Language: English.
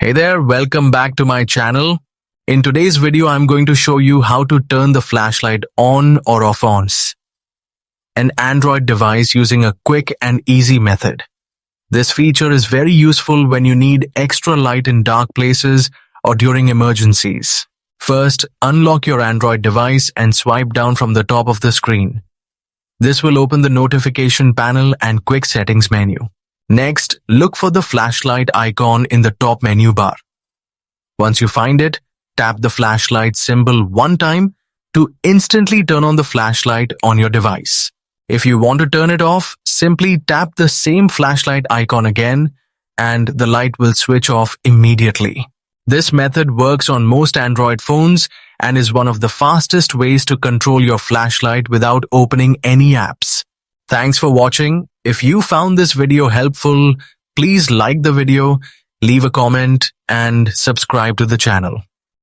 Hey there, welcome back to my channel. In today's video, I'm going to show you how to turn the flashlight on or off on an Android device using a quick and easy method. This feature is very useful when you need extra light in dark places or during emergencies. First, unlock your Android device and swipe down from the top of the screen. This will open the notification panel and quick settings menu. Next, look for the flashlight icon in the top menu bar. Once you find it, tap the flashlight symbol one time to instantly turn on the flashlight on your device. If you want to turn it off, simply tap the same flashlight icon again and the light will switch off immediately. This method works on most Android phones and is one of the fastest ways to control your flashlight without opening any apps. Thanks for watching. If you found this video helpful, please like the video, leave a comment, and subscribe to the channel.